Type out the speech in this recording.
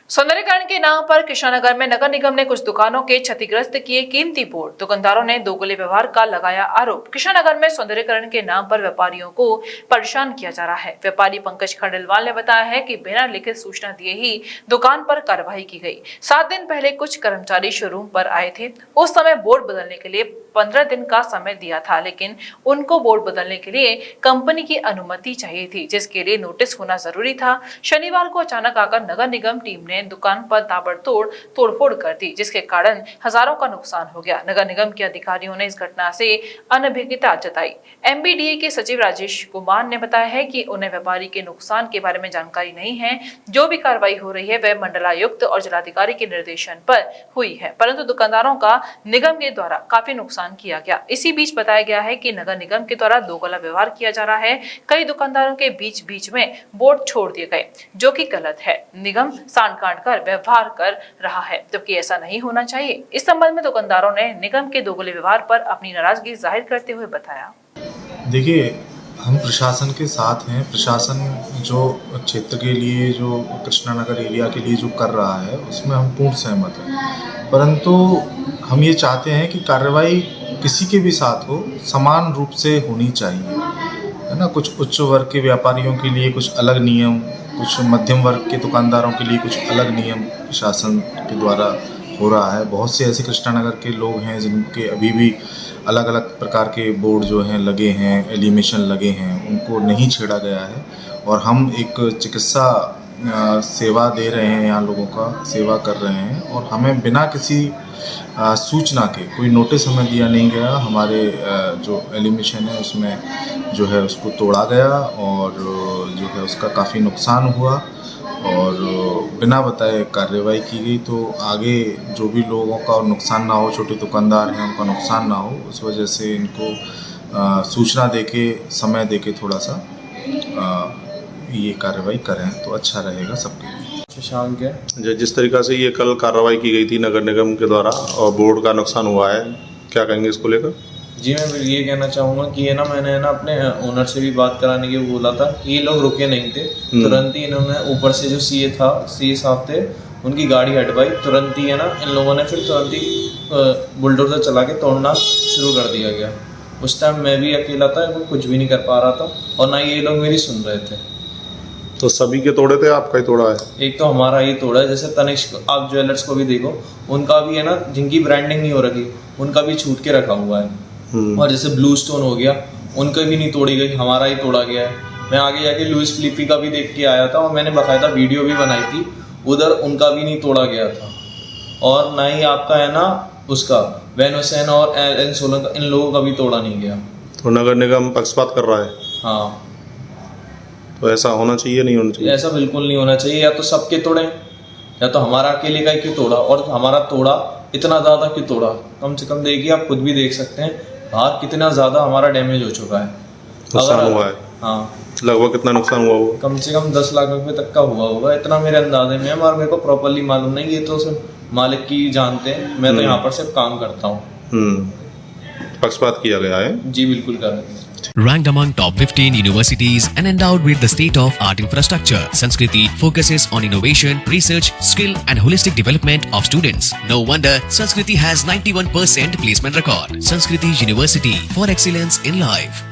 सौंदर्यीकरण के नाम पर कृष्णानगर में नगर निगम ने कुछ दुकानों के क्षतिग्रस्त किए कीमती बोर्ड। दुकानदारों ने दोगले व्यवहार का लगाया आरोप। कृष्णानगर में सौंदर्यीकरण के नाम पर व्यापारियों को परेशान किया जा रहा है। व्यापारी पंकज खंडेलवाल ने बताया है कि बिना लिखित सूचना दिए ही दुकान पर कार्रवाई की गई। 7 दिन पहले कुछ कर्मचारी शोरूम पर आए थे। उस समय बोर्ड बदलने के लिए 15 दिन का समय दिया था, लेकिन उनको बोर्ड बदलने के लिए कंपनी की अनुमति चाहिए थी, जिसके लिए नोटिस होना जरूरी था। शनिवार को अचानक आकर नगर निगम टीम ने दुकान पर ताबड़तोड़ तोड़फोड़ कर दी, जिसके कारण हजारों का नुकसान हो गया। नगर निगम के अधिकारियों ने इस घटना से अनभिज्ञता जताई। एमबीडीए के सचिव राजेश कुमार ने बताया है कि उन्हें व्यापारी के नुकसान के बारे में जानकारी नहीं है। जो भी कार्रवाई हो रही है वह मंडलायुक्त और जिलाधिकारी के निर्देशन पर हुई है, परंतु दुकानदारों का निगम के द्वारा काफी नुकसान किया गया। इसी बीच बताया गया है कि नगर निगम के द्वारा दोगला व्यवहार किया जा रहा है। कई दुकानदारों के बीच में बोर्ड छोड़ दिए गए, जो कि गलत है। निगम सांड काट कर व्यवहार कर रहा है, जबकि ऐसा नहीं होना चाहिए। इस संबंध में दुकानदारों ने निगम के दोगले व्यवहार पर अपनी नाराजगी जाहिर करते हुए बताया। देखिए, हम प्रशासन के साथ हैं। प्रशासन जो क्षेत्र के लिए, जो कृष्णानगर एरिया के लिए जो कर रहा है, उसमें हम पूर्ण सहमत हैं। परंतु हम ये चाहते हैं कि कार्रवाई किसी के भी साथ हो, समान रूप से होनी चाहिए, है ना। कुछ उच्च वर्ग के व्यापारियों के लिए कुछ अलग नियम, कुछ मध्यम वर्ग के दुकानदारों के लिए कुछ अलग नियम प्रशासन के द्वारा हो रहा है। बहुत से ऐसे कृष्णानगर के लोग हैं जिनके अभी भी अलग अलग प्रकार के बोर्ड जो हैं लगे हैं, एलिमिनेशन लगे हैं, उनको नहीं छेड़ा गया है। और हम एक चिकित्सा सेवा दे रहे हैं, यहाँ लोगों का सेवा कर रहे हैं, और हमें बिना किसी सूचना के कोई नोटिस हमें दिया नहीं गया। हमारे जो एलिमिनेशन है उसमें जो है उसको तोड़ा गया और जो है उसका काफ़ी नुकसान हुआ और बिना बताए कार्रवाई की गई। तो आगे जो भी लोगों का नुकसान ना हो, छोटे दुकानदार हैं उनका नुकसान ना हो, उस वजह से इनको सूचना देके, समय देके थोड़ा सा ये कार्रवाई करें तो अच्छा रहेगा सबके लिए। शशांक है। जिस तरीक़ा से ये कल कार्रवाई की गई थी नगर निगम के द्वारा और बोर्ड का नुकसान हुआ है, क्या कहेंगे इसको लेकर? जी, मैं ये कहना चाहूँगा कि ये ना, मैंने ना अपने ओनर से भी बात कराने के बोला था कि ये लोग रुके नहीं थे। तुरंत ही इन्होंने ऊपर से जो सीए साहब थे, उनकी गाड़ी हटवाई। तुरंत ही है ना, इन लोगों ने फिर तुरंत ही बुलडोजर चला के तोड़ना शुरू कर दिया गया। उस टाइम मैं भी अकेला था, वो कुछ भी नहीं कर पा रहा था और ना ये लोग मेरी सुन रहे थे। तो सभी के तोड़े थे, आपका ही तोड़ा है? एक तो हमारा ही तोड़ा है। जैसे तनिष्क, आप ज्वेलर्स को भी देखो, उनका भी है ना, जिनकी ब्रांडिंग नहीं हो रखी, उनका भी छूट के रखा हुआ है। और जैसे ब्लू स्टोन हो गया, उनका भी नहीं तोड़ी गई, हमारा ही तोड़ा गया है। मैं आगे जाके लुइस फिलिपी का भी देख के आया था और मैंने बाकायदा वीडियो भी बनाई थी, उधर उनका भी नहीं तोड़ा गया था। और ना ही आपका है ना, उसका वेनोसेन और एलन सोलन का, इन लोगों का भी तोड़ा नहीं गया। तो नगर निगम पक्षपात कर रहा है? हाँ। तो ऐसा होना चाहिए, नहीं होना चाहिए? ऐसा बिल्कुल नहीं होना चाहिए। या तो सबके तोड़े, या तो हमारा अकेले का ही क्यों तोड़ा, और हमारा तोड़ा इतना ज़्यादा क्यों तोड़ा। कम से कम देखिए, आप खुद भी देख सकते हैं बाहर कितना ज़्यादा हमारा डैमेज हो चुका है, नुकसान हुआ है। हाँ, लगभग कितना नुकसान हुआ होगा? कम से कम 10 लाख रुपए तक का हुआ होगा, इतना मेरे अंदाजे में है। और मेरे को प्रॉपरली मालूम नहीं, ये तो सिर्फ मालिक की जानते हैं। मैं तो यहाँ पर सिर्फ काम करता हूँ। पक्षपात किया गया है? जी बिल्कुल कर रहे हैं। Ranked among top 15 universities and endowed with the state-of-art infrastructure, Sanskriti focuses on innovation, research, skill and holistic development of students. No wonder Sanskriti has 91% placement record. Sanskriti University for excellence in life.